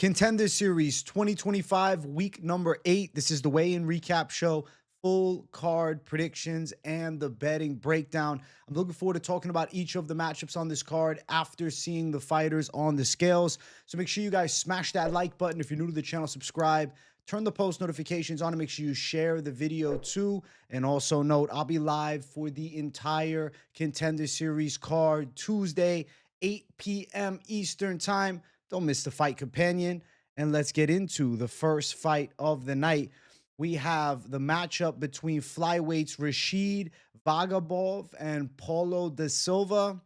Contender Series 2025, week number 8. This is the weigh-in recap show, full card predictions, and the betting breakdown. I'm looking forward to talking about each of the matchups on this card after seeing the fighters on the scales. So make sure you guys smash that like button. If you're new to the channel, subscribe. Turn the post notifications on and make sure you share the video too. And also note, I'll be live for the entire Contender Series card Tuesday, 8 p.m. Eastern Time. Don't miss the fight companion. And let's get into the first fight of the night. We have the matchup between flyweights Rashid, Vagabov, and Paulo da Silva.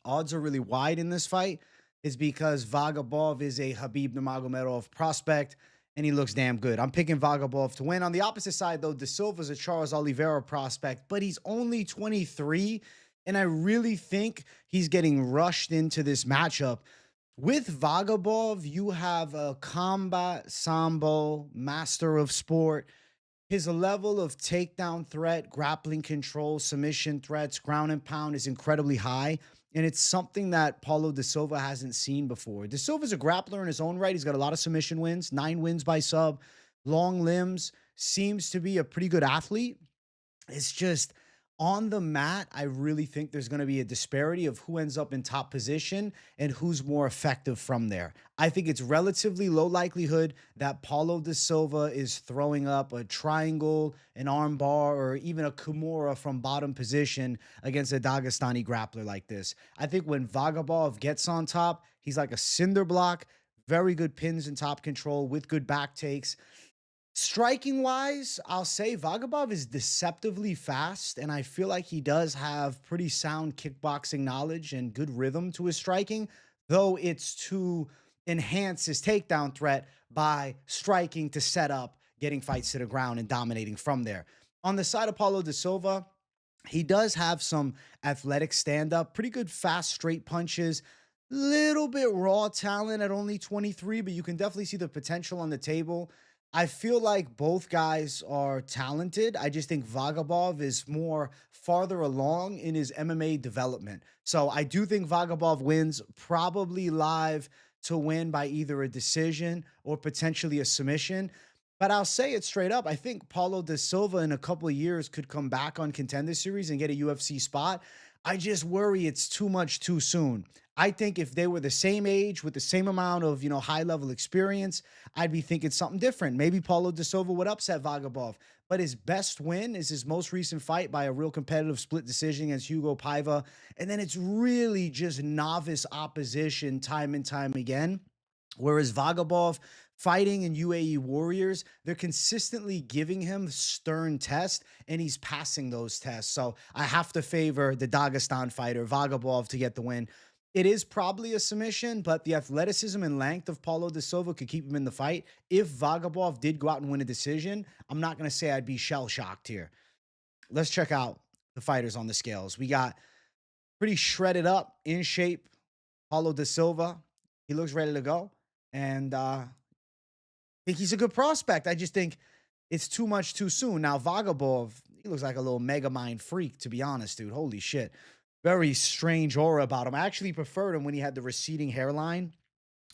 Odds are really wide in this fight. It's because Vagabov is a Khabib Nurmagomedov prospect, and he looks damn good. I'm picking Vagabov to win. On the opposite side, though, da Silva's a Charles Oliveira prospect, but he's only 23, and I really think he's getting rushed into this matchup. With Vagabov, you have a combat sambo, master of sport. His level of takedown threat, grappling control, submission threats, ground and pound is incredibly high. And it's something that Paulo da Silva hasn't seen before. Da Silva's a grappler in his own right. He's got a lot of submission wins, 9 wins by sub, long limbs, seems to be a pretty good athlete. It's just on the mat, I really think there's going to be a disparity of who ends up in top position and who's more effective from there. I think it's relatively low likelihood that Paulo da Silva is throwing up a triangle, an arm bar, or even a Kimura from bottom position against a Dagestani grappler like this. I think when Vagabov gets on top, he's like a cinder block, very good pins and top control with good back takes. Striking wise, I'll say Vagabov is deceptively fast, and I feel like he does have pretty sound kickboxing knowledge and good rhythm to his striking, though it's to enhance his takedown threat by striking to set up, getting fights to the ground, and dominating from there. On the side of Paulo da Silva, he does have some athletic stand-up, pretty good fast straight punches, little bit raw talent at only 23, but you can definitely see the potential on the table. I feel like both guys are talented. I just think Vagabov is more farther along in his MMA development. So I do think Vagabov wins, probably live to win by either a decision or potentially a submission. But I'll say it straight up. I think Paulo da Silva in a couple of years could come back on Contender Series and get a UFC spot. I just worry it's too much too soon. I think if they were the same age with the same amount of, high level experience, I'd be thinking something different. Maybe Paulo da Silva would upset Vagabov, but his best win is his most recent fight by a real competitive split decision against Hugo Paiva. And then it's really just novice opposition time and time again. Whereas Vagabov fighting in UAE Warriors, they're consistently giving him stern tests, and he's passing those tests. So I have to favor the Dagestan fighter, Vagabov, to get the win. It is probably a submission, but the athleticism and length of Paulo da Silva could keep him in the fight. If Vagabov did go out and win a decision, I'm not going to say I'd be shell-shocked here. Let's check out the fighters on the scales. We got pretty shredded up, in shape, Paulo da Silva. He looks ready to go. And I think he's a good prospect. I just think it's too much too soon. Now, Vagabov, he looks like a little mega mind freak, to be honest, dude. Holy shit. Very strange aura about him. I actually preferred him when he had the receding hairline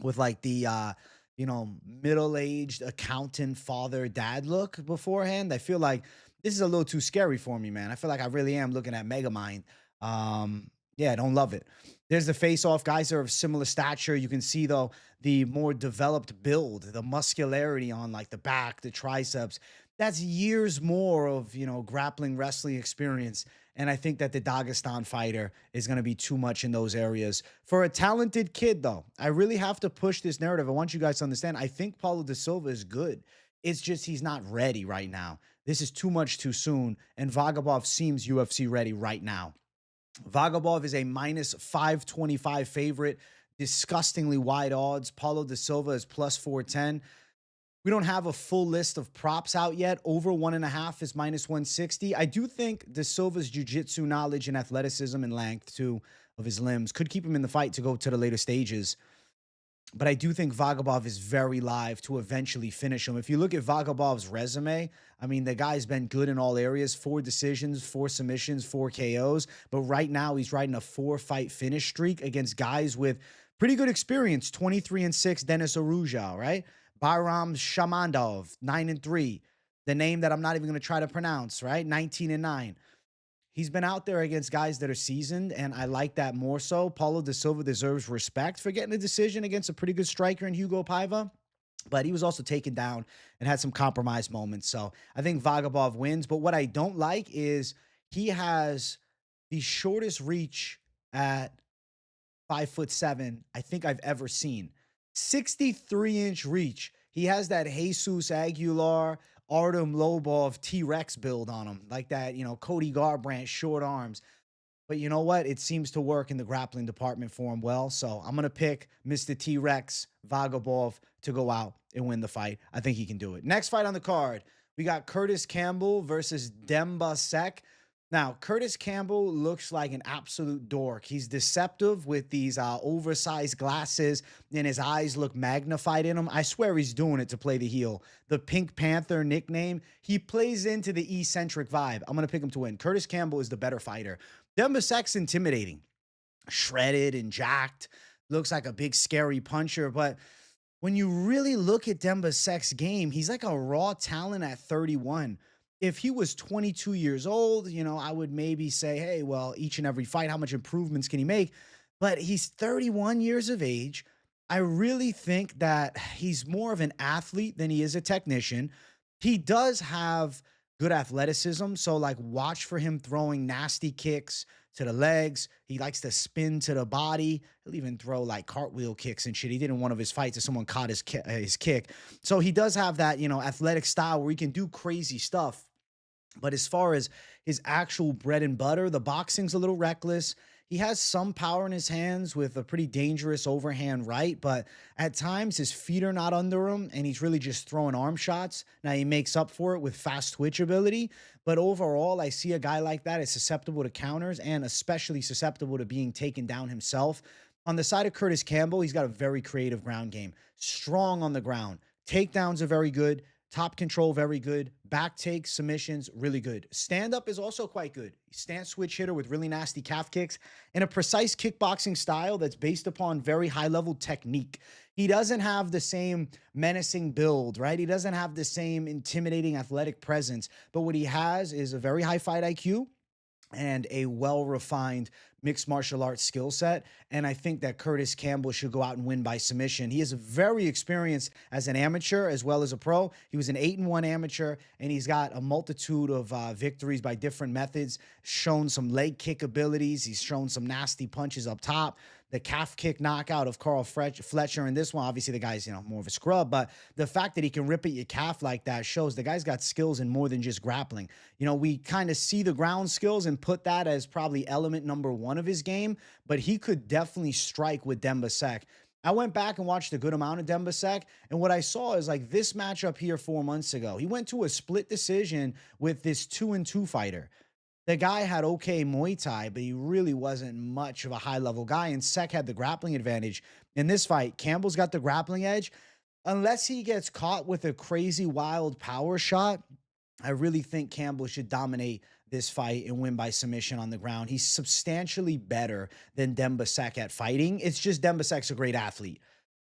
with like the, middle-aged accountant father dad look beforehand. I feel like this is a little too scary for me, man. I feel like I really am looking at Megamind. Yeah, I don't love it. There's the face-off. Guys are of similar stature. You can see, though, the more developed build, the muscularity on like the back, the triceps. That's years more of, grappling, wrestling experience. And I think that the Dagestan fighter is going to be too much in those areas. For a talented kid, though, I really have to push this narrative. I want you guys to understand, I think Paulo da Silva is good. It's just he's not ready right now. This is too much too soon. And Vagabov seems UFC ready right now. Vagabov is a minus 525 favorite. Disgustingly wide odds. Paulo da Silva is plus 410. We don't have a full list of props out yet. Over 1.5 is minus 160. I do think da Silva's jiu-jitsu knowledge and athleticism and length, too, of his limbs could keep him in the fight to go to the later stages. But I do think Vagabov is very live to eventually finish him. If you look at Vagabov's resume, I mean, the guy's been good in all areas. 4 decisions, 4 submissions, 4 KOs. But right now, he's riding a 4-fight finish streak against guys with Pretty good experience, 23-6, Denis Aruja, right? Bayram Shamandov, 9-3. The name that I'm not even going to try to pronounce, right? 19-9. He's been out there against guys that are seasoned, and I like that more so. Paulo da Silva deserves respect for getting a decision against a pretty good striker in Hugo Paiva, but he was also taken down and had some compromised moments. So I think Vagabov wins. But what I don't like is he has the shortest reach at 5'7" I think I've ever seen. 63-inch reach. He has that Jesus Aguilar, Artem Lobov T-Rex build on him, like that, Cody Garbrandt short arms. But you know what? It seems to work in the grappling department for him well. So I'm going to pick Mr. T-Rex Vagabov to go out and win the fight. I think he can do it. Next fight on the card, we got Curtis Campbell versus Demba Seck. Now, Curtis Campbell looks like an absolute dork. He's deceptive with these oversized glasses, and his eyes look magnified in them. I swear he's doing it to play the heel. The Pink Panther nickname, he plays into the eccentric vibe. I'm going to pick him to win. Curtis Campbell is the better fighter. Demba Seck's intimidating. Shredded and jacked. Looks like a big, scary puncher, but when you really look at Demba Seck's game, he's like a raw talent at 31. If he was 22 years old, I would maybe say, hey, well, each and every fight, how much improvements can he make? But he's 31 years of age. I really think that he's more of an athlete than he is a technician. He does have good athleticism. So, watch for him throwing nasty kicks to the legs. He likes to spin to the body. He'll even throw cartwheel kicks and shit. He did in one of his fights if someone caught his kick. So he does have that, athletic style where he can do crazy stuff. But as far as his actual bread and butter, the boxing's a little reckless. He has some power in his hands with a pretty dangerous overhand right, but at times his feet are not under him and he's really just throwing arm shots. Now he makes up for it with fast twitch ability, but overall I see a guy like that is susceptible to counters and especially susceptible to being taken down himself. On the side of Curtis Campbell, he's got a very creative ground game, strong on the ground. Takedowns are very good. Top control, very good. Back takes, submissions, really good. Stand-up is also quite good. Stance switch hitter with really nasty calf kicks and a precise kickboxing style that's based upon very high-level technique. He doesn't have the same menacing build, right? He doesn't have the same intimidating athletic presence, but what he has is a very high fight IQ and a well-refined mixed martial arts skill set. And I think that Curtis Campbell should go out and win by submission. He is very experienced as an amateur as well as a pro. He was an 8-1 amateur, and he's got a multitude of victories by different methods, shown some leg kick abilities. He's shown some nasty punches up top. The calf kick knockout of Carl Fletcher in this one, obviously the guy's, more of a scrub, but the fact that he can rip at your calf like that shows the guy's got skills in more than just grappling. We kind of see the ground skills and put that as probably element number one of his game, but he could definitely strike with Demba Seck. I went back and watched a good amount of Demba Seck, and what I saw is this matchup here 4 months ago. He went to a split decision with this 2-2 fighter. The guy had okay Muay Thai, but he really wasn't much of a high-level guy, and Seck had the grappling advantage. In this fight, Campbell's got the grappling edge. Unless he gets caught with a crazy, wild power shot, I really think Campbell should dominate this fight and win by submission on the ground. He's substantially better than Demba Seck at fighting. It's just Demba Seck's a great athlete.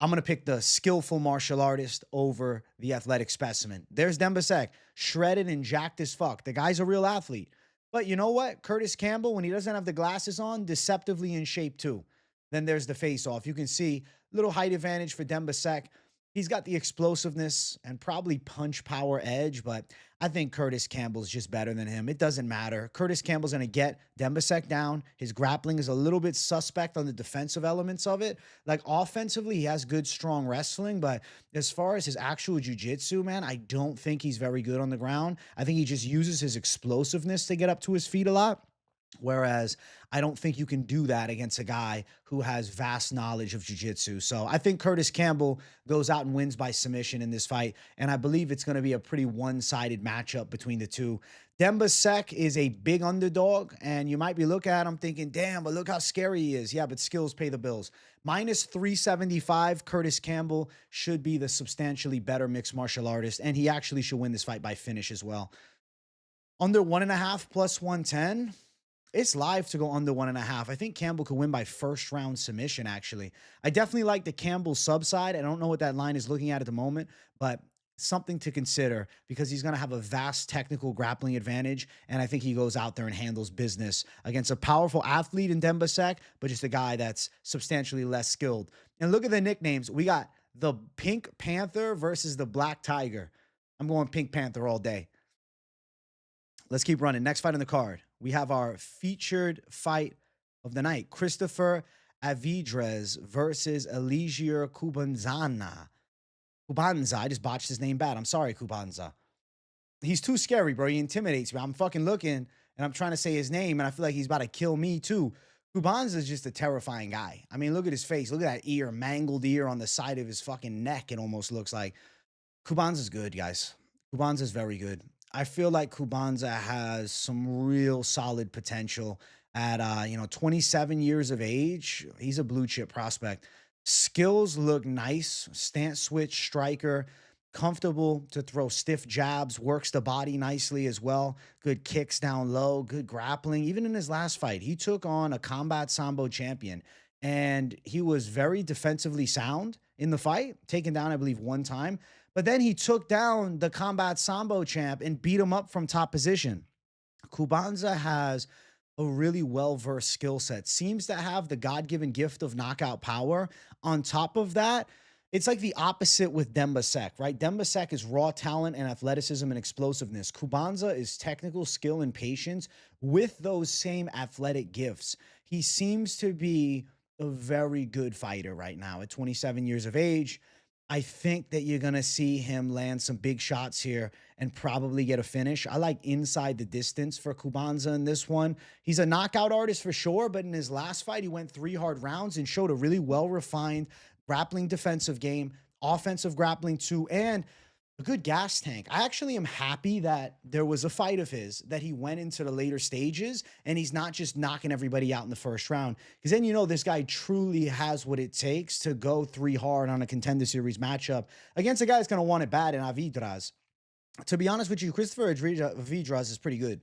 I'm going to pick the skillful martial artist over the athletic specimen. There's Demba Seck, shredded and jacked as fuck. The guy's a real athlete. But you know what? Curtis Campbell, when he doesn't have the glasses on, deceptively in shape too. Then there's the face-off. You can see little height advantage for Demba Seck. He's got the explosiveness and probably punch power edge, but I think Curtis Campbell's just better than him. It doesn't matter. Curtis Campbell's going to get Demba Seck down. His grappling is a little bit suspect on the defensive elements of it. Offensively, he has good, strong wrestling, but as far as his actual jiu-jitsu, man, I don't think he's very good on the ground. I think he just uses his explosiveness to get up to his feet a lot. Whereas I don't think you can do that against a guy who has vast knowledge of jiu-jitsu. So I think Curtis Campbell goes out and wins by submission in this fight. And I believe it's going to be a pretty one-sided matchup between the two. Demba Seck is a big underdog, and you might be looking at him thinking, damn, but look how scary he is. Yeah, but skills pay the bills. -375, Curtis Campbell should be the substantially better mixed martial artist, and he actually should win this fight by finish as well. Under 1.5 plus 110. It's live to go under 1.5. I think Campbell could win by first round submission, actually. I definitely like the Campbell sub side. I don't know what that line is looking at the moment, but something to consider because he's going to have a vast technical grappling advantage. And I think he goes out there and handles business against a powerful athlete in Demba Seck, but just a guy that's substantially less skilled. And look at the nicknames. We got the Pink Panther versus the Black Tiger. I'm going Pink Panther all day. Let's keep running. Next fight on the card. We have our featured fight of the night. Christopher Avidrez versus Eligier Kubanza. Kubanza. I just botched his name bad. I'm sorry, Kubanza. He's too scary, bro. He intimidates me. I'm fucking looking and I'm trying to say his name and I feel like he's about to kill me too. Kubanza is just a terrifying guy. I mean, look at his face. Look at that ear, mangled ear on the side of his fucking neck. It almost looks like. Kubanza's good, guys. Kubanza's very good. I feel like Kubanza has some real solid potential at 27 years of age. He's a blue chip prospect. Skills look nice. Stance switch striker, comfortable to throw stiff jabs, works the body nicely as well. Good kicks down low, good grappling. Even in his last fight, he took on a combat sambo champion and he was very defensively sound in the fight, taken down, I believe, one time. But then he took down the combat sambo champ and beat him up from top position. Kubanza has a really well-versed skill set, seems to have the God-given gift of knockout power. On top of that, it's like the opposite with Demba Seck, right? Demba Seck is raw talent and athleticism and explosiveness. Kubanza is technical skill and patience with those same athletic gifts. He seems to be a very good fighter right now at 27 years of age. I think that you're going to see him land some big shots here and probably get a finish. I like inside the distance for Kubanza in this one. He's a knockout artist for sure, but in his last fight, he went 3 hard rounds and showed a really well-refined grappling defensive game, offensive grappling too, and a good gas tank. I actually am happy that there was a fight of his that he went into the later stages and he's not just knocking everybody out in the first round. Because then, this guy truly has what it takes to go 3 hard on a Contender Series matchup against a guy that's going to want it bad in Avidrez. To be honest with you, Christopher Avidrez is pretty good.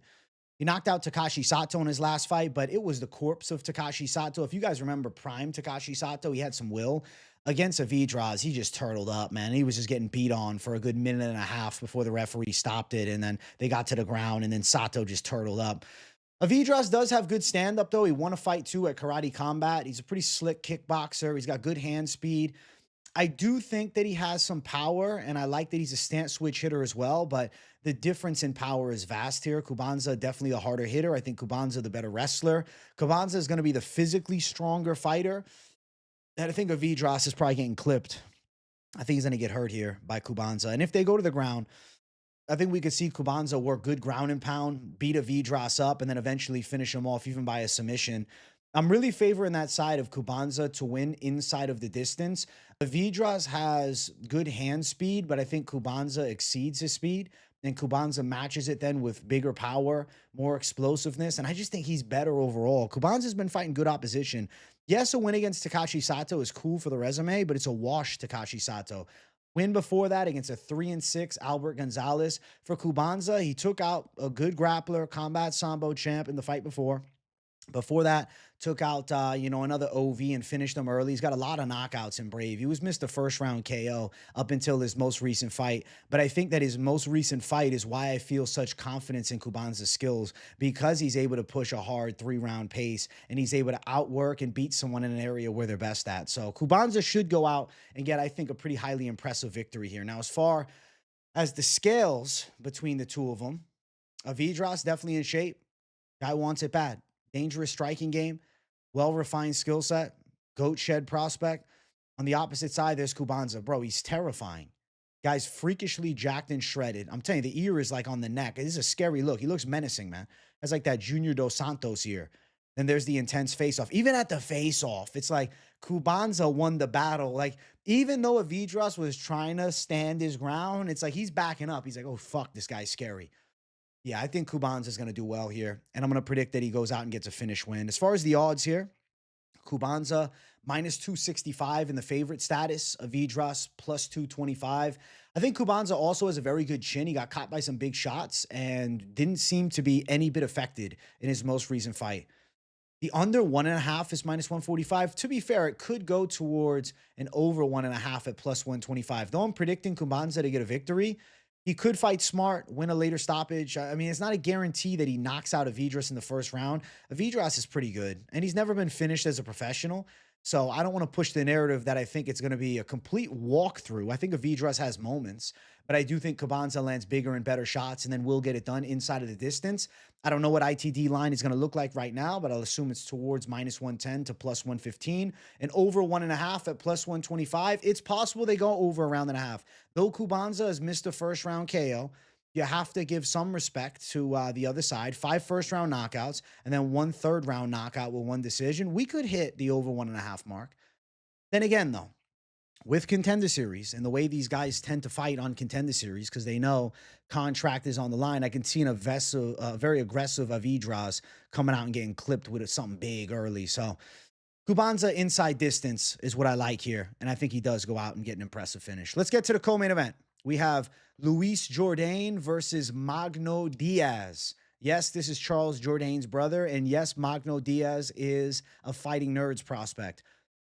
He knocked out Takashi Sato in his last fight, but it was the corpse of Takashi Sato. If you guys remember prime Takashi Sato, he had some will. Against Avidrez, he just turtled up, man. He was just getting beat on for a good minute and a half before the referee stopped it, and then they got to the ground, and then Sato just turtled up. Avidrez does have good stand-up, though. He won a fight, too, at Karate Combat. He's a pretty slick kickboxer. He's got good hand speed. I do think that he has some power, and I like that he's a stance switch hitter as well, but the difference in power is vast here. Kubanza, definitely the harder hitter. I think Kubanza, the better wrestler. Kubanza is going to be the physically stronger fighter. And I think Avidrez is probably getting clipped. I think he's going to get hurt here by Kubanza. And if they go to the ground, I think we could see Kubanza work good ground and pound, beat Avidrez up, and then eventually finish him off even by a submission. I'm really favoring that side of Kubanza to win inside of the distance. Avidrez has good hand speed, but I think Kubanza exceeds his speed. And Kubanza matches it then with bigger power, more explosiveness. And I just think he's better overall. Kubanza's been fighting good opposition. Yes, a win against Takashi Sato is cool for the resume, but it's a wash Takashi Sato. Win before that against a 3-6 Albert Gonzalez. For Kubanza, he took out a good grappler, combat sambo champ in the fight before. Before that, took out, another OV and finished him early. He's got a lot of knockouts in Brave. He was missed a first-round KO up until his most recent fight. But I think that his most recent fight is why I feel such confidence in Kubanza's skills, because he's able to push a hard 3-round pace, and he's able to outwork and beat someone in an area where they're best at. So Kubanza should go out and get, I think, a pretty highly impressive victory here. Now, as far as the scales between the two of them, Avidrez definitely in shape. Guy wants it bad. Dangerous striking game, well-refined skill set, goat shed prospect. On the opposite side, there's Kubanza. Bro, he's terrifying. Guy's freakishly jacked and shredded. I'm telling you, the ear is like on the neck. This is a scary look. He looks menacing, man. That's like that Junior Dos Santos ear. Then there's the intense face-off. Even at the face-off, it's like Kubanza won the battle. Like, even though Avidrez was trying to stand his ground, it's like he's backing up. He's like, oh, fuck, this guy's scary. Yeah, I think Kubanza is going to do well here, and I'm going to predict that he goes out and gets a finish win. As far as the odds here, Kubanza minus 265 in the favorite status. Avidrez plus 225. I think Kubanza also has a very good chin. He got caught by some big shots and didn't seem to be any bit affected in his most recent fight. The under 1.5 is minus 145. To be fair, it could go towards an over 1.5 at plus 125. Though I'm predicting Kubanza to get a victory, he could fight smart, win a later stoppage. I mean, it's not a guarantee that he knocks out Avidrez in the first round. Avidrez is pretty good, and he's never been finished as a professional. So I don't want to push the narrative that I think it's going to be a complete walkthrough. I think Avidrez has moments, but I do think Kubanza lands bigger and better shots and then will get it done inside of the distance. I don't know what ITD line is going to look like right now, but I'll assume it's towards minus 110 to plus 115 and over 1.5 at plus 125. It's possible they go over a round and a half. Though Kubanza has missed a first round KO, you have to give some respect to the other side. 5 first-round knockouts and then 1 third-round knockout with 1 decision. We could hit the over 1.5 mark. Then again, though, with Contender Series and the way these guys tend to fight on Contender Series because they know contract is on the line, I can see a very aggressive Avidrez coming out and getting clipped with something big early. So Kubanza inside distance is what I like here, and I think he does go out and get an impressive finish. Let's get to the co-main event. We have Jourdain versus Magno Diaz. Yes, this is Charles Jourdain's brother, and yes, Magno Diaz is a Fighting Nerds prospect.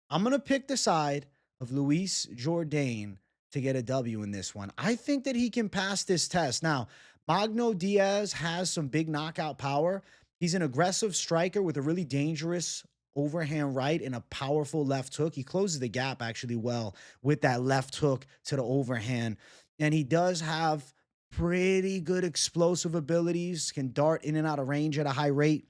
I'm going to pick the side of Jourdain to get a W in this one. I think that he can pass this test. Now, Magno Diaz has some big knockout power. He's an aggressive striker with a really dangerous overhand right and a powerful left hook. He closes the gap actually well with that left hook to the overhand. And he does have pretty good explosive abilities, can dart in and out of range at a high rate.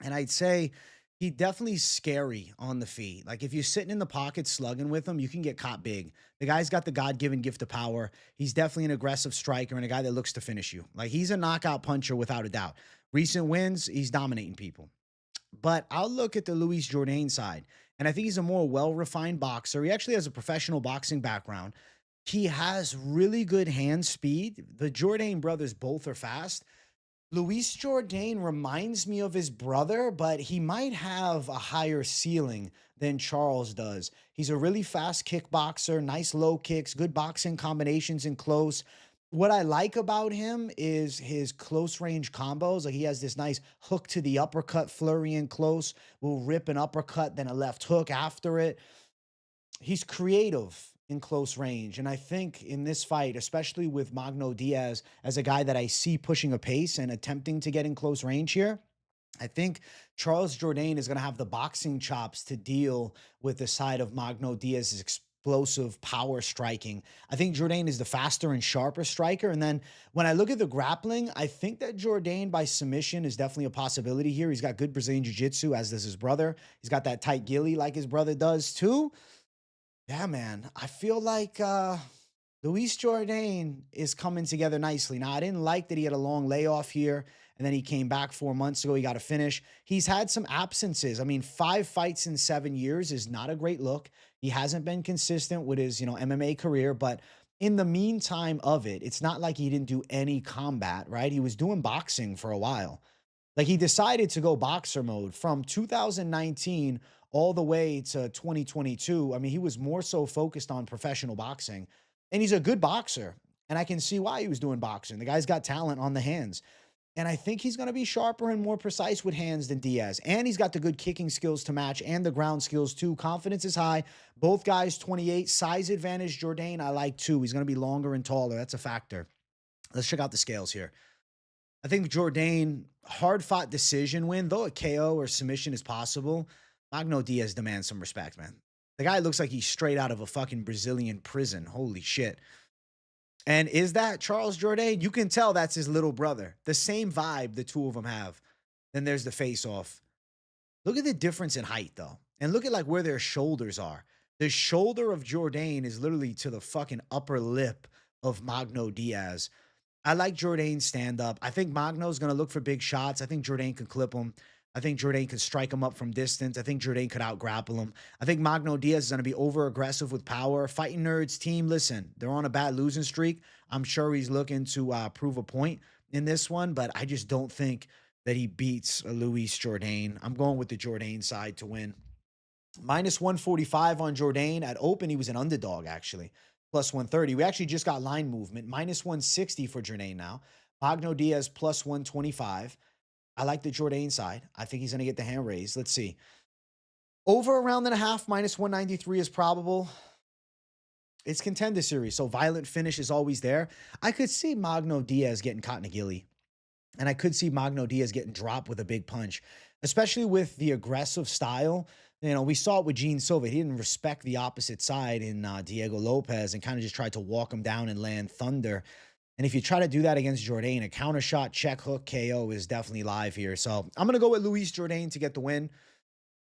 And I'd say he definitely scary on the feet. Like if you're sitting in the pocket slugging with him, you can get caught big. The guy's got the God-given gift of power. He's definitely an aggressive striker and a guy that looks to finish you. Like he's a knockout puncher without a doubt. Recent wins, he's dominating people. But I'll look at the Jourdain side, and I think he's a more well-refined boxer. He actually has a professional boxing background. He has really good hand speed. The Jourdain brothers both are fast. Jourdain reminds me of his brother, but he might have a higher ceiling than Charles does. He's a really fast kickboxer, nice low kicks, good boxing combinations in close. What I like about him is his close range combos. Like he has this nice hook to the uppercut flurry in close, will rip an uppercut, then a left hook after it. He's creative in close range. And I think in this fight, especially with Magno Diaz as a guy that I see pushing a pace and attempting to get in close range here, I think Charles Jourdain is going to have the boxing chops to deal with the side of Magno Diaz's explosive power striking. I think Jourdain is the faster and sharper striker. And then when I look at the grappling, I think that Jourdain by submission is definitely a possibility here. He's got good Brazilian jiu-jitsu, as does his brother. He's got that tight gilly like his brother does too. Yeah, man. I feel like Jourdain is coming together nicely. Now, I didn't like that he had a long layoff here, and then he came back 4 months ago. He got a finish. He's had some absences. I mean, 5 fights in 7 years is not a great look. He hasn't been consistent with his, MMA career, but in the meantime of it, it's not like he didn't do any combat, right? He was doing boxing for a while. Like he decided to go boxer mode from 2019 all the way to 2022. I mean, he was more so focused on professional boxing, and he's a good boxer. And I can see why he was doing boxing. The guy's got talent on the hands. And I think he's going to be sharper and more precise with hands than Diaz. And he's got the good kicking skills to match and the ground skills too. Confidence is high. Both guys 28. Size advantage Jourdain I like too. He's going to be longer and taller. That's a factor. Let's check out the scales here. I think Jourdain, hard-fought decision win, though a KO or submission is possible. Magno Diaz demands some respect, man. The guy looks like he's straight out of a fucking Brazilian prison. Holy shit. And is that Charles Jourdain? You can tell that's his little brother. The same vibe the two of them have. Then there's the face-off. Look at the difference in height, though. And look at like where their shoulders are. The shoulder of Jourdain is literally to the fucking upper lip of Magno Diaz. I like Jourdain's stand-up. I think Magno's going to look for big shots. I think Jourdain could clip him. I think Jourdain could strike him up from distance. I think Jourdain could out-grapple him. I think Magno Diaz is going to be over-aggressive with power. Fighting Nerds team, listen, they're on a bad losing streak. I'm sure he's looking to prove a point in this one, but I just don't think that he beats Jourdain. I'm going with the Jourdain side to win. Minus 145 on Jourdain. At open, he was an underdog, actually. Plus 130. We actually just got line movement. Minus 160 for Jourdain now. Magno Diaz plus 125. I like the Jourdain side. I think he's going to get the hand raised. Let's see. Over a round and a half, minus 193 is probable. It's Contender Series, so violent finish is always there. I could see Magno Diaz getting caught in a gilly. And I could see Magno Diaz getting dropped with a big punch, especially with the aggressive style. You know, we saw it with Gene Silva. He didn't respect the opposite side in Diego Lopez and kind of just tried to walk him down and land thunder. And if you try to do that against Jourdain, a counter shot, check hook, KO is definitely live here. So I'm going to go with Luis Jourdain to get the win.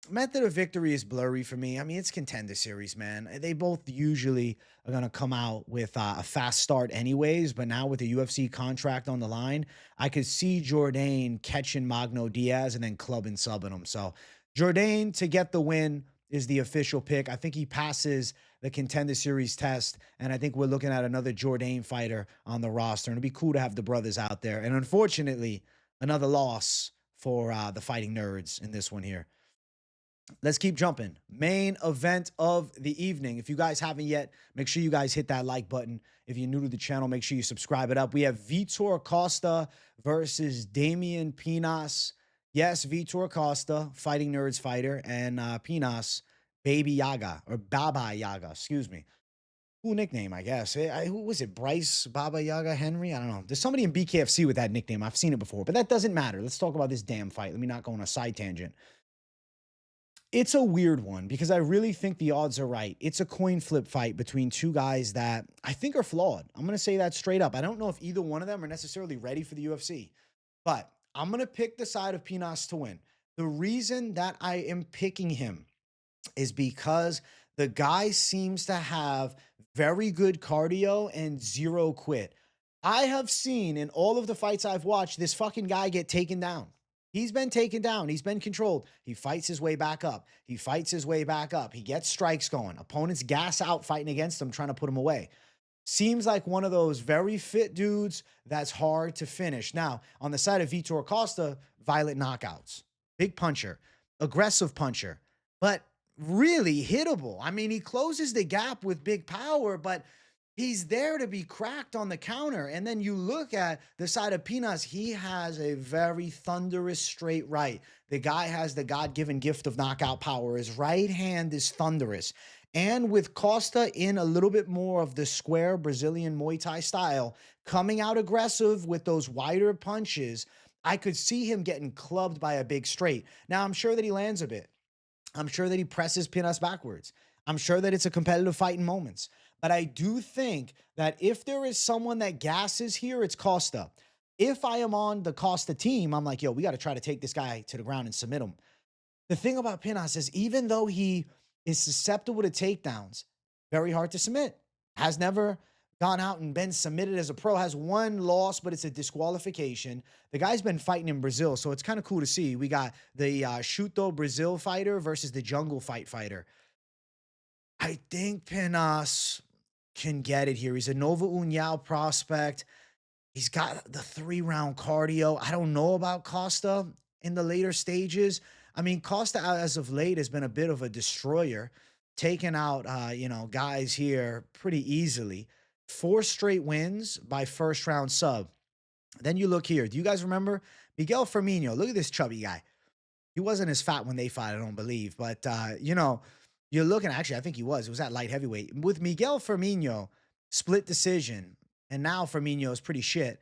Method of victory is blurry for me. I mean, it's Contender Series, man. They both usually are going to come out with a fast start anyways, but now with the UFC contract on the line, I could see Jourdain catching Magno Diaz and then clubbing subbing him. So Jourdain to get the win is the official pick. I think he passes the Contender Series test, and I think we're looking at another Jourdain fighter on the roster, and it'd be cool to have the brothers out there. And unfortunately, another loss for the Fighting Nerds in this one here. Let's keep jumping. Main event of the evening. If you guys haven't yet, make sure you guys hit that like button. If you're new to the channel, make sure you subscribe it up. We have Vitor Costa versus Damian Pinas. Yes, Vitor Costa, Fighting Nerds fighter, and Pinas, Baby Yaga, or Baba Yaga, excuse me. Cool nickname, I guess. Who was it? Bryce, Baba Yaga, Henry? I don't know. There's somebody in BKFC with that nickname. I've seen it before, but that doesn't matter. Let's talk about this damn fight. Let me not go on a side tangent. It's a weird one because I really think the odds are right. It's a coin flip fight between two guys that I think are flawed. I'm going to say that straight up. I don't know if either one of them are necessarily ready for the UFC, but I'm going to pick the side of Pinas to win. The reason that I am picking him is because the guy seems to have very good cardio and zero quit. I have seen in all of the fights I've watched this fucking guy get taken down. He's been taken down. He's been controlled. He fights his way back up. He fights his way back up. He gets strikes going. Opponents gas out fighting against him, trying to put him away. Seems like one of those very fit dudes that's hard to finish. Now, on the side of Vitor Costa, violent knockouts. Big puncher. Aggressive puncher. But really hittable. I mean, he closes the gap with big power, but he's there to be cracked on the counter. And then you look at the side of Pinas, he has a very thunderous straight right. The guy has the God-given gift of knockout power. His right hand is thunderous. And with Costa in a little bit more of the square Brazilian Muay Thai style, coming out aggressive with those wider punches, I could see him getting clubbed by a big straight. Now, I'm sure that he lands a bit. I'm sure that he presses Pinas backwards. I'm sure that it's a competitive fight in moments. But I do think that if there is someone that gasses here, it's Costa. If I am on the Costa team, I'm like, yo, we got to try to take this guy to the ground and submit him. The thing about Pinas is even though he is susceptible to takedowns, very hard to submit. Has never gone out and been submitted as a pro. Has one loss, but it's a disqualification. The guy's been fighting in Brazil, so it's kind of cool to see. We got the Chuto Brazil fighter versus the Jungle Fight fighter. I think Pinas can get it here. He's a Nova União prospect. He's got the 3-round cardio. I don't know about Costa in the later stages. I mean, Costa, as of late, has been a bit of a destroyer, taking out, guys here pretty easily. 4 straight wins by first-round sub. Then you look here. Do you guys remember Miguel Firmino? Look at this chubby guy. He wasn't as fat when they fought, I don't believe. But, you're looking, actually, I think he was. It was at light heavyweight. With Miguel Firmino, split decision, and now Firmino is pretty shit.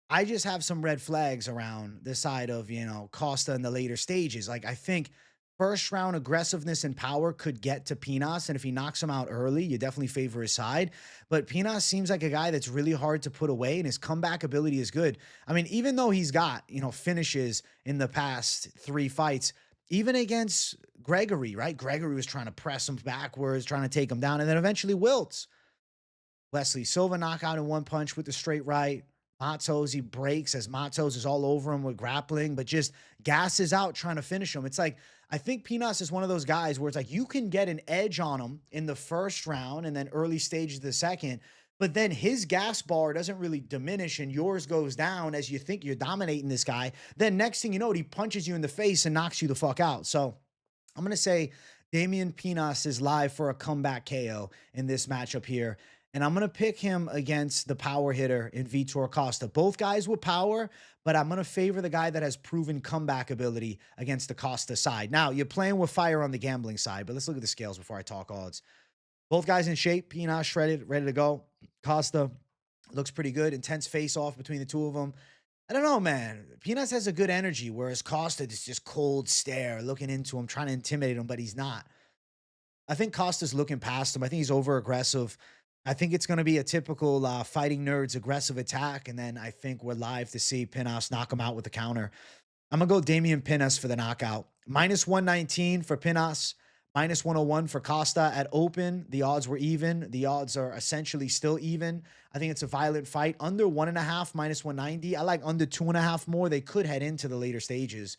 I just have some red flags around the side of, Costa in the later stages. Like, I think first round aggressiveness and power could get to Pinas, and if he knocks him out early, you definitely favor his side. But Pinas seems like a guy that's really hard to put away, and his comeback ability is good. I mean, even though he's got, finishes in the past 3 fights, even against Gregory, right? Gregory was trying to press him backwards, trying to take him down, and then eventually wilts. Wesley Silva knockout in 1 punch with the straight right. Matos, he breaks as Matos is all over him with grappling, but just gasses out trying to finish him. It's like, I think Pinas is one of those guys where it's like you can get an edge on him in the first round and then early stages of the second, but then his gas bar doesn't really diminish and yours goes down as you think you're dominating this guy. Then next thing you know, he punches you in the face and knocks you the fuck out. So I'm going to say Damian Pinas is live for a comeback KO in this matchup here. And I'm going to pick him against the power hitter in Vitor Costa. Both guys with power, but I'm going to favor the guy that has proven comeback ability against the Costa side. Now, you're playing with fire on the gambling side, but let's look at the scales before I talk odds. Both guys in shape, Pinas shredded, ready to go. Costa looks pretty good. Intense face-off between the two of them. I don't know, man. Pinas has a good energy, whereas Costa is just cold stare, looking into him, trying to intimidate him, but he's not. I think Costa's looking past him. I think he's over aggressive. I think it's going to be a typical fighting nerds aggressive attack, and then I think we're live to see Pinas knock him out with the counter. I'm going to go Damian Pinas for the knockout. Minus 119 for Pinas, minus 101 for Costa. At open, the odds were even. The odds are essentially still even. I think it's a violent fight. Under 1.5, minus 190. I like under 2.5 more. They could head into the later stages.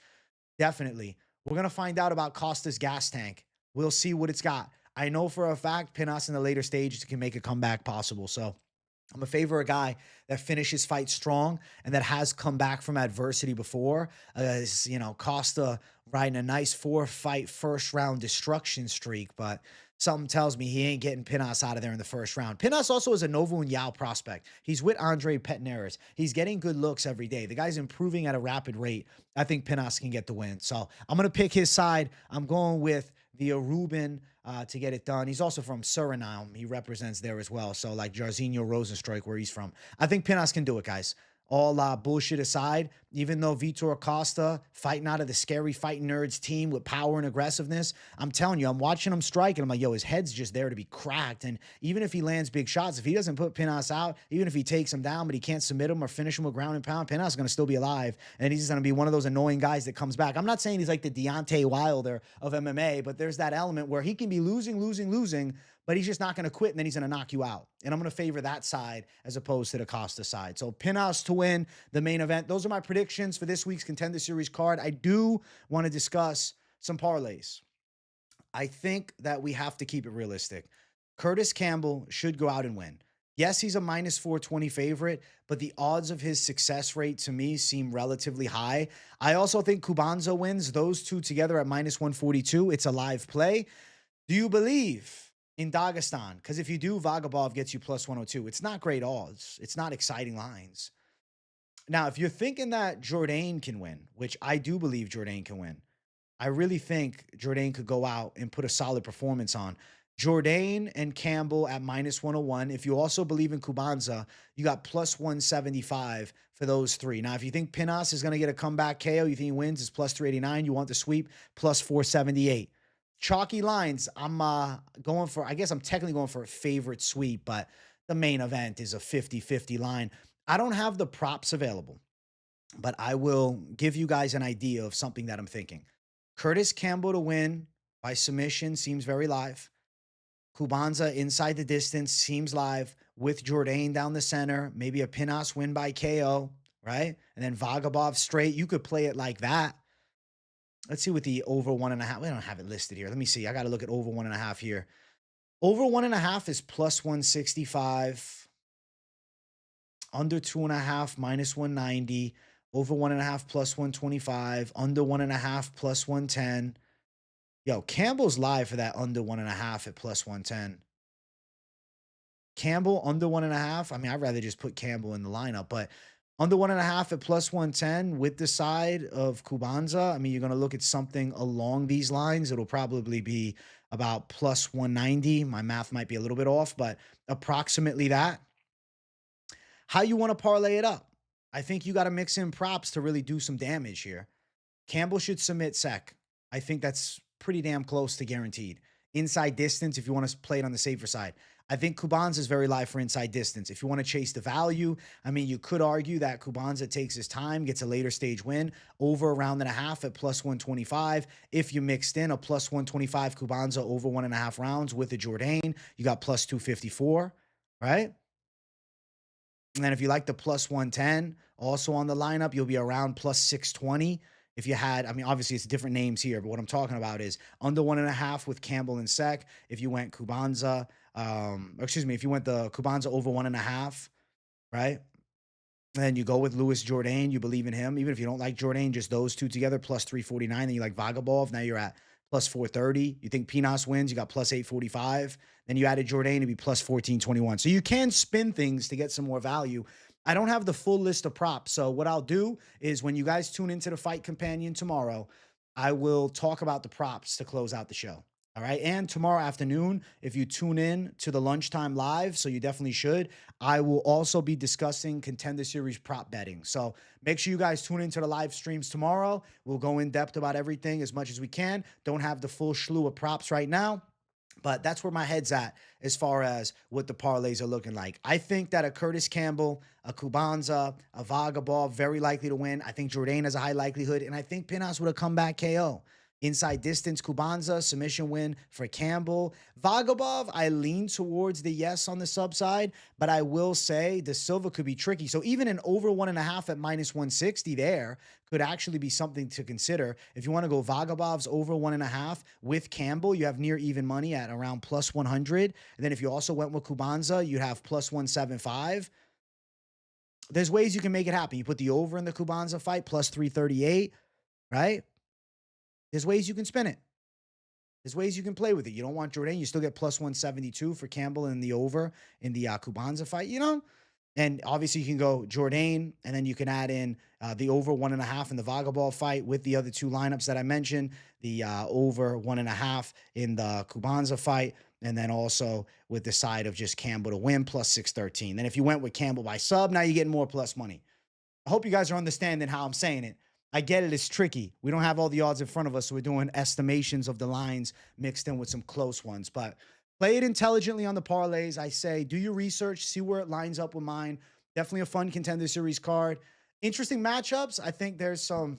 Definitely. We're going to find out about Costa's gas tank. We'll see what it's got. I know for a fact Pinas in the later stages can make a comeback possible. So I'm a favor a guy that finishes fights strong and that has come back from adversity before. Costa riding a nice 4-fight first round destruction streak, but something tells me he ain't getting Pinas out of there in the first round. Pinas also is a Novo and Yao prospect. He's with Andre Petneris. He's getting good looks every day. The guy's improving at a rapid rate. I think Pinas can get the win. So I'm going to pick his side. I'm going with the Aruban to get it done. He's also from Suriname. He represents there as well. So like Jairzinho Rosenstruik, where he's from. I think Pinas can do it, guys. All bullshit aside, even though Vitor Costa fighting out of the scary fighting nerds team with power and aggressiveness, I'm telling you, I'm watching him strike and I'm like, yo, his head's just there to be cracked. And even if he lands big shots, if he doesn't put Pinas out, even if he takes him down, but he can't submit him or finish him with ground and pound, Pinas is going to still be alive. And he's just going to be one of those annoying guys that comes back. I'm not saying he's like the Deontay Wilder of MMA, but there's that element where he can be losing, but he's just not going to quit, and then he's going to knock you out. And I'm going to favor that side as opposed to the Costa side. So Pinas to win the main event. Those are my predictions for this week's Contender Series card. I do want to discuss some parlays. I think that we have to keep it realistic. Curtis Campbell should go out and win. Yes, he's a minus 420 favorite, but the odds of his success rate to me seem relatively high. I also think Kubanza wins. Those two together at minus 142. It's a live play. Do you believe in Dagestan? Because if you do, Vagabov gets you plus 102. It's not great odds. It's not exciting lines. Now, if you're thinking that Jourdain can win, which I do believe Jourdain can win, I really think Jourdain could go out and put a solid performance on. Jourdain and Campbell at minus 101. If you also believe in Kubanza, you got plus 175 for those three. Now, if you think Pinas is going to get a comeback KO, you think he wins, it's plus 389. You want the sweep, plus 478. Chalky lines, I'm going for, I guess I'm technically going for a favorite sweep, but the main event is a 50-50 line. I don't have the props available, but I will give you guys an idea of something that I'm thinking. Curtis Campbell to win by submission seems very live. Kubanza inside the distance seems live with Jourdain down the center. Maybe a Pinas win by KO, right? And then Vagabov straight. You could play it like that. Let's see what the over 1.5. We don't have it listed here. Let me see. I got to look at over 1.5 here. Over 1.5 is plus 165. Under 2.5, minus 190. Over 1.5, plus 125. Under 1.5, plus 110. Yo, Campbell's live for that under 1.5 at plus 110. Campbell under 1.5. I mean, I'd rather just put Campbell in the lineup, but under 1.5 at plus 110 with the side of Kubanza. I mean, you're going to look at something along these lines. It'll probably be about plus 190. My math might be a little bit off, but approximately that. How you want to parlay it up? I think you got to mix in props to really do some damage here. Campbell should submit Seck. I think that's pretty damn close to guaranteed. Inside distance, if you want to play it on the safer side. I think Kubanza is very live for inside distance. If you want to chase the value, I mean, you could argue that Kubanza takes his time, gets a later stage win, over a round and a half at plus 125. If you mixed in a plus 125 Kubanza over 1.5 rounds with the Jourdain, you got plus 254, right? And then if you like the plus 110, also on the lineup, you'll be around plus 620. If you had, I mean, obviously it's different names here, but what I'm talking about is under 1.5 with Campbell and Seck. If you went Kubanza, if you went the Kubanza over 1.5, right? And then you go with Louis Jourdain, you believe in him. Even if you don't like Jourdain, just those two together, plus 349. Then you like Vagabov, now you're at plus 430. You think Pinas wins, you got plus 845. Then you added Jourdain to be plus 1421. So you can spin things to get some more value. I don't have the full list of props. So what I'll do is when you guys tune into the Fight Companion tomorrow, I will talk about the props to close out the show. All right. And tomorrow afternoon, if you tune in to the lunchtime live, so you definitely should, I will also be discussing Contender Series prop betting. So make sure you guys tune into the live streams tomorrow. We'll go in depth about everything as much as we can. Don't have the full slew of props right now, but that's where my head's at as far as what the parlays are looking like. I think that a Curtis Campbell, a Kubanza, a Vagabov, very likely to win. I think Jourdain has a high likelihood, and I think Pinas would have come back KO. Inside distance, Kubanza, submission win for Campbell. Vagabov, I lean towards the yes on the sub side, but I will say the Silva could be tricky. So even an over 1.5 at minus 160 there could actually be something to consider. If you want to go Vagabov's over 1.5 with Campbell, you have near even money at around plus 100. And then if you also went with Kubanza, you'd have plus 175. There's ways you can make it happen. You put the over in the Kubanza fight, plus 338, right? There's ways you can spin it. There's ways you can play with it. You don't want Jourdain. You still get plus 172 for Campbell in the over in the Kubanza fight, you know? And obviously you can go Jourdain, and then you can add in the over 1.5 in the Vagabov fight with the other two lineups that I mentioned, the over 1.5 in the Kubanza fight, and then also with the side of just Campbell to win plus 613. Then if you went with Campbell by sub, now you're getting more plus money. I hope you guys are understanding how I'm saying it. I get it. It's tricky. We don't have all the odds in front of us, so we're doing estimations of the lines mixed in with some close ones. But play it intelligently on the parlays. I say do your research, see where it lines up with mine. Definitely a fun Contender Series card. Interesting matchups. I think there's some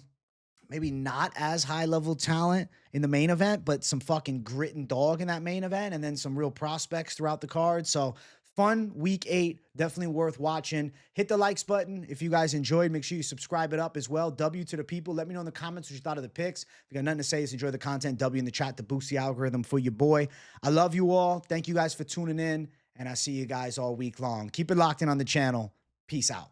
maybe not as high-level talent in the main event, but some fucking grit and dog in that main event, and then some real prospects throughout the card. So fun week 8, definitely worth watching. Hit the likes button if you guys enjoyed. Make sure you subscribe it up as well. W to the people. Let me know in the comments what you thought of the picks. If you got nothing to say, just enjoy the content. W in the chat to boost the algorithm for your boy. I love you all. Thank you guys for tuning in, and I see you guys all week long. Keep it locked in on the channel. Peace out.